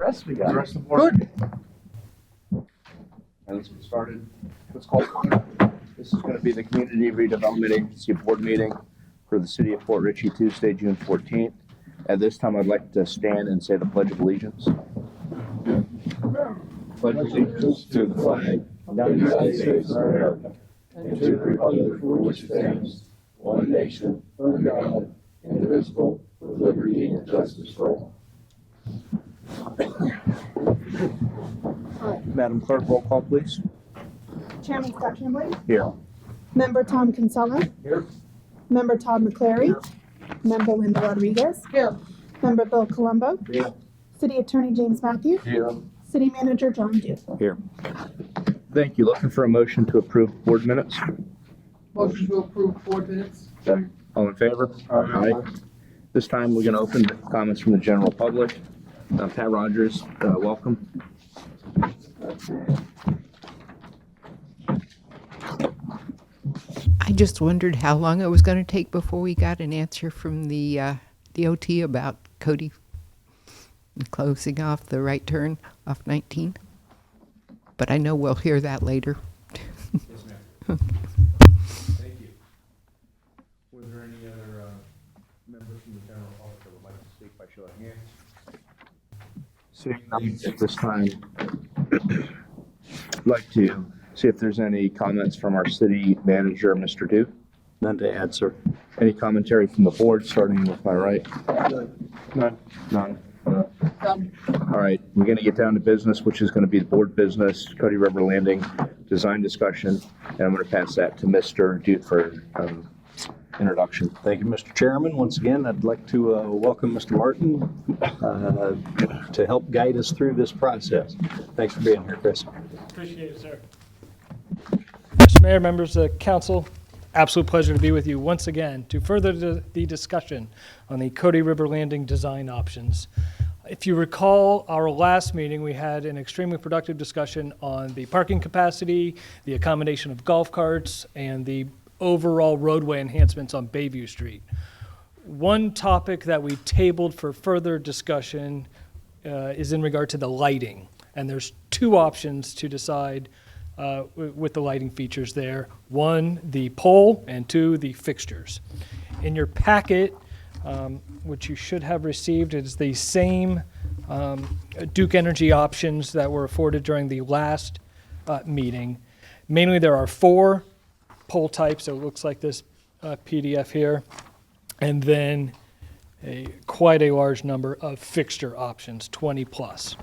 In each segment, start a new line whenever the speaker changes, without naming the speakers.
rest we got?
The rest of the board.
Good.
And let's get started. Let's call it order. This is going to be the Community Redevelopment Agency Board meeting for the City of Fort Ritchie, Tuesday, June 14th. At this time, I'd like to stand and say the Pledge of Allegiance.
Pledge allegiance to the flag of the United States of America and to the republic for which it stands, one nation, under God, indivisible, with liberty and justice for all.
Madam Clerk, roll call, please.
Chairman Scott Tremblay.
Here.
Member Tom Kinsella.
Here.
Member Todd McClary.
Here.
Member Linda Rodriguez.
Here.
Member Bill Colombo.
Here.
City Attorney James Matthews.
Here.
City Manager John Dew.
Here. Thank you. Looking for a motion to approve board minutes.
Motion to approve board minutes.
All in favor? Aye. This time, we're going to open to comments from the general public. Pat Rogers, welcome.
I just wondered how long it was going to take before we got an answer from the DOT about Cody closing off the right turn off 19. But I know we'll hear that later.
Yes, ma'am. Thank you.
Were there any other members from the general public that would like to speak by show of hands? Seeing none at this time, I'd like to see if there's any comments from our city manager, Mr. Dew.
None to add, sir.
Any commentary from the board, starting with my right?
None.
None. All right, we're going to get down to business, which is going to be the board business, Cody River Landing design discussion, and I'm going to pass that to Mr. Dude for introduction.
Thank you, Mr. Chairman. Once again, I'd like to welcome Mr. Martin to help guide us through this process. Thanks for being here, Chris.
Appreciate it, sir. Mr. Mayor, members of council, absolute pleasure to be with you once again to further the discussion on the Cody River Landing design options. If you recall our last meeting, we had an extremely productive discussion on the parking capacity, the accommodation of golf carts, and the overall roadway enhancements on Bayview Street. One topic that we tabled for further discussion is in regard to the lighting. And there's two options to decide with the lighting features there. One, the pole, and two, the fixtures. In your packet, which you should have received, is the same Duke Energy options that were afforded during the last meeting. Mainly, there are 4 pole types, so it looks like this PDF here, and then quite a large number of fixture options, 20 plus.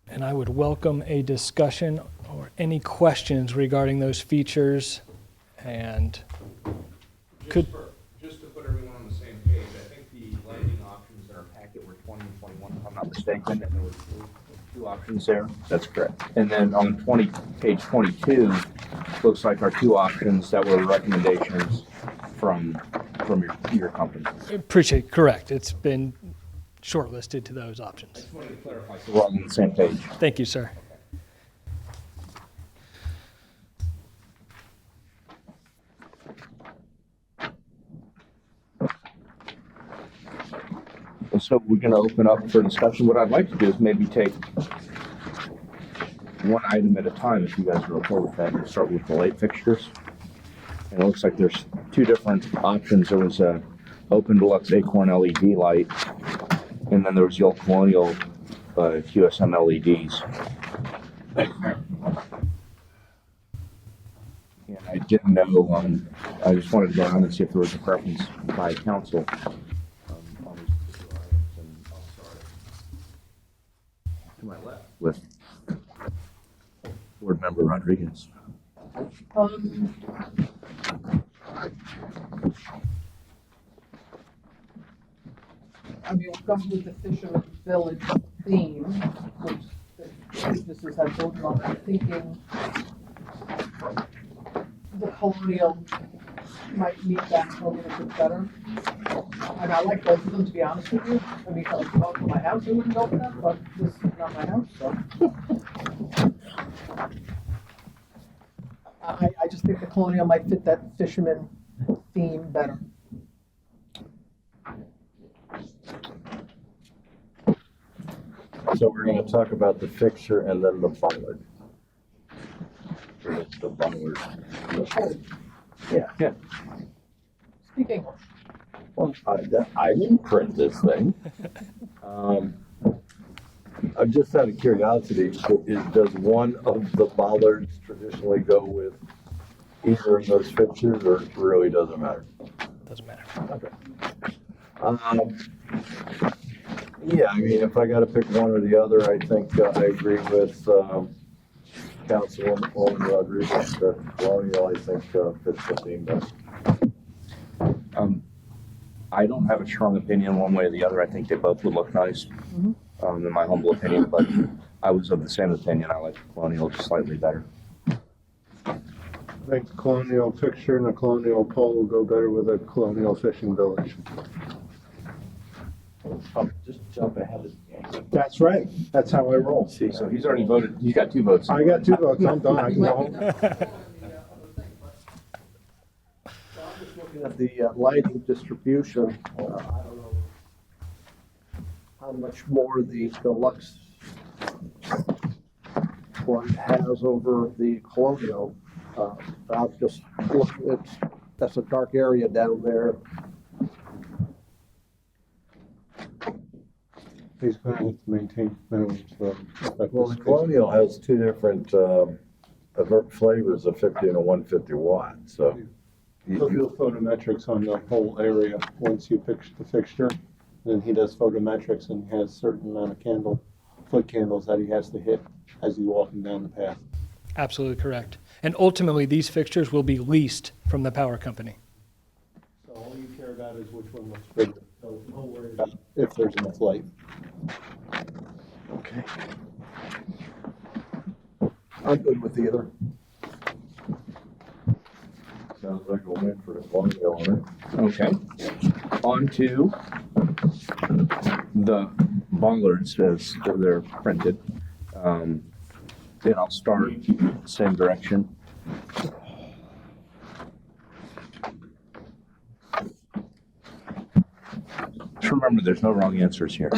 And I would welcome a discussion or any questions regarding those features. And
Just to put everyone on the same page, I think the lighting options in our packet were 20 and 21, if I'm not mistaken, and there were two options there. That's correct. And then on page 22, looks like our 2 options that were recommendations from your company.
appreciate, correct, it's been shortlisted to those options.
Just wanted to clarify so we're all on the same page.
Thank you, sir.
And so we're going to open up for discussion. What I'd like to do is maybe take one item at a time, if you guys are okay with that. We'll start with the light fixtures. And it looks like there's 2 different options. There was a Open Deluxe Acorn LED light, and then there was the Old Colonial QSM LEDs. And I didn't know, I just wanted to go around and see if there was a preference by council. On these particular items, and I'll start to my left with Board Member Rodriguez.
I mean, we'll come with the Fisher Village theme, which the businesses have voted on. I'm thinking the Colonial might meet that a little bit better. And I like both of them, to be honest with you. I mean, if I was going for my house, I wouldn't go for that, but this is not my house, so. I just think the Colonial might fit that fisherman theme better.
So we're gonna talk about the fixture and then the bollard. The bollard. Yeah.
Speak English.
Well, I didn't print this thing. I'm just out of curiosity, does one of the bollards traditionally go with either of those fixtures, or it really doesn't matter?
Doesn't matter.
Yeah, I mean, if I gotta pick one or the other, I think I agree with Councilwoman Rodriguez. Colonial, I think, fits the theme best.
I don't have a strong opinion one way or the other. I think they both would look nice, in my humble opinion, but I was of the same opinion. I like Colonial just slightly better.
I think the colonial fixture and the colonial pole will go better with a colonial fishing village.
Just jump ahead of the game.
That's right. That's how I roll.
See,
So he's already voted. He's got 2 votes.
I got 2 votes. I'm done. I can go home.
Looking at the lighting distribution, I don't know how much more the deluxe one has over the colonial. I'll just look, that's a dark area down there.
He's going to have to maintain minimum.
Well, the colonial has 2 different flavors of 50 and a 150 watt, so.
He'll do photometrics on the whole area once you fix the fixture. Then he does photometrics and has certain amount of foot candles that he has to hit as he's walking down the path.
Absolutely correct. And ultimately, these fixtures will be leased from the power company.
So all you care about is which one looks bigger. Don't worry about if there's enough light.
Okay. I'm good with either.
Sounds like a win for the colonial owner.
Okay. On to the bollards as they're printed. Then I'll start same direction. Just remember, there's no wrong answers here.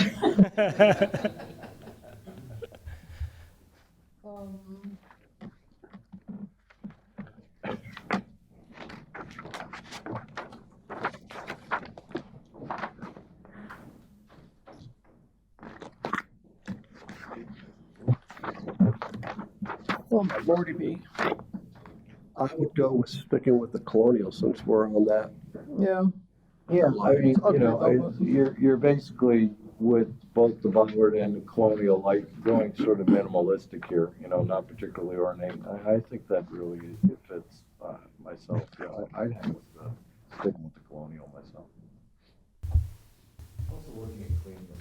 Well, my lordy be. I would go with sticking with the colonial since we're on that.
Yeah.
Yeah, I mean,
Okay,
you're basically with both the bollard and the colonial, like going sort of minimalistic here, not particularly ornate. I think that really it fits myself. Yeah, I'd have sticking with the colonial myself.
Also looking at cleaning them.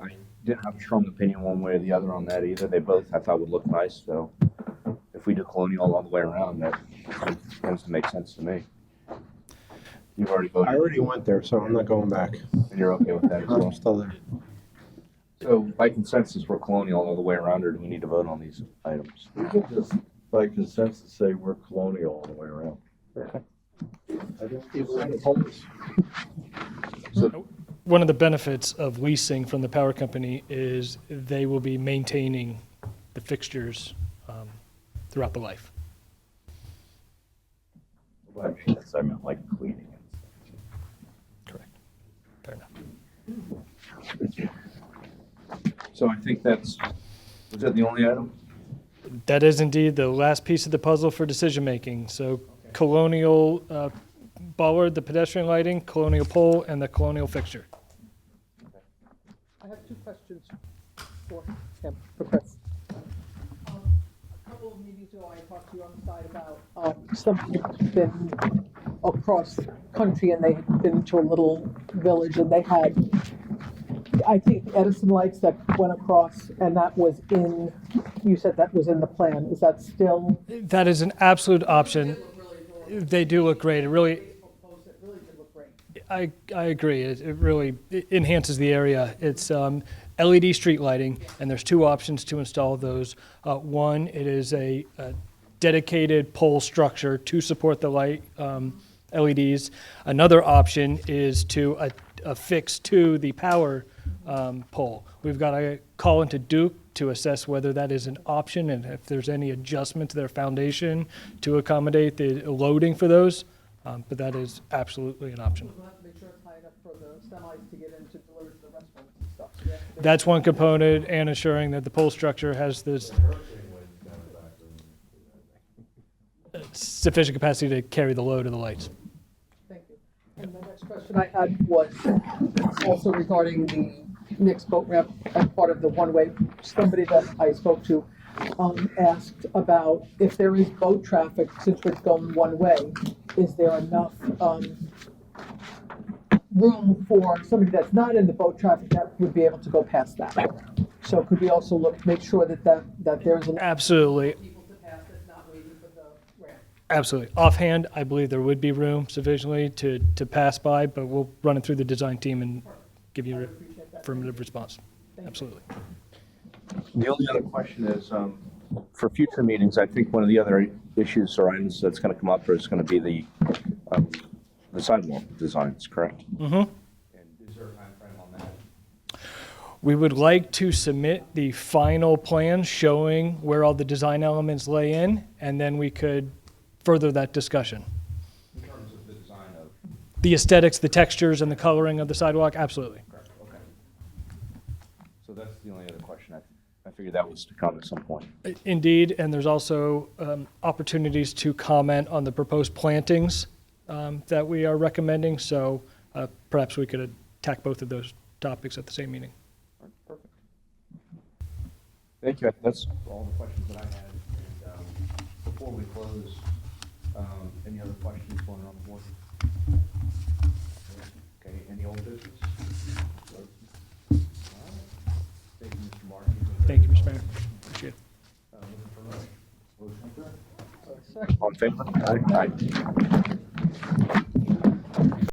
I didn't have a strong opinion one way or the other on that either. They both I thought would look nice, so if we do colonial all the way around, that tends to make sense to me. You've already voted.
I already went there, so I'm not going back.
And you're okay with that as
I'm
well?
still there.
So by consensus, we're colonial all the way around, or do we need to vote on these items?
We can just, by consensus, say we're colonial all the way around.
Even the poles.
One of the benefits of leasing from the power company is they will be maintaining the fixtures throughout the life.
By maintenance, I meant like cleaning it.
Correct. Fair enough.
So I think was that the only item?
That is indeed the last piece of the puzzle for decision-making. So colonial bollard, the pedestrian lighting, colonial pole, and the colonial fixture.
I have 2 questions for him, for Chris. A couple of meetings ago, I talked to you on the side about somebody had been across country and they had been to a little village and they had, I think, Edison lights that went across, and that was you said that was in the plan. Is that still?
That is an absolute option. They do look great. It really
did look great.
I agree. It really enhances the area. It's LED street lighting, and there's 2 options to install those. One, it is a dedicated pole structure to support the light LEDs. Another option is to affixed to the power pole. We've got to call into Duke to assess whether that is an option and if there's any adjustment to their foundation to accommodate the loading for those. But that is absolutely an option.
We'll have to make sure it's high enough for the semis to get in to deliver to the restaurants and stuff. So we have to make
That's one component, and ensuring that the pole structure has this sufficient capacity to carry the load of the lights.
Thank you. And the next question I had was also regarding the Nick's boat ramp as part of the one-way. Somebody that I spoke to asked about if there is boat traffic, since it's going one way, is there enough room for somebody that's not in the boat traffic that would be able to go past that? So could we also make sure that there's enough
Absolutely.
people to pass that's not waiting for the ramp?
Absolutely. Offhand, I believe there would be room sufficiently to pass by, but we'll run it through the design team and give you an affirmative response. Absolutely.
The only other question is, for future meetings, I think one of the other issues or items that's going to come up is going to be the sidewalk designs, correct?
Mm-hmm.
And is there a timeframe on that?
We would like to submit the final plan showing where all the design elements lay in, and then we could further that discussion.
In terms of the design of,
The aesthetics, the textures, and the coloring of the sidewalk, absolutely.
correct, okay. So that's the only other question. I figured that was to come at some point.
Indeed, and there's also opportunities to comment on the proposed plantings that we are recommending, so perhaps we could attack both of those topics at the same meeting.
All right, perfect. Thank you. That's all the questions that I had. And before we close, any other questions going on the board? Okay, any old business? All right. Thank you, Mr. Martin.
Thank you, Mr. Mayor. Appreciate it.
Looking for a motion. Motion adjourned. All in favor? Aye.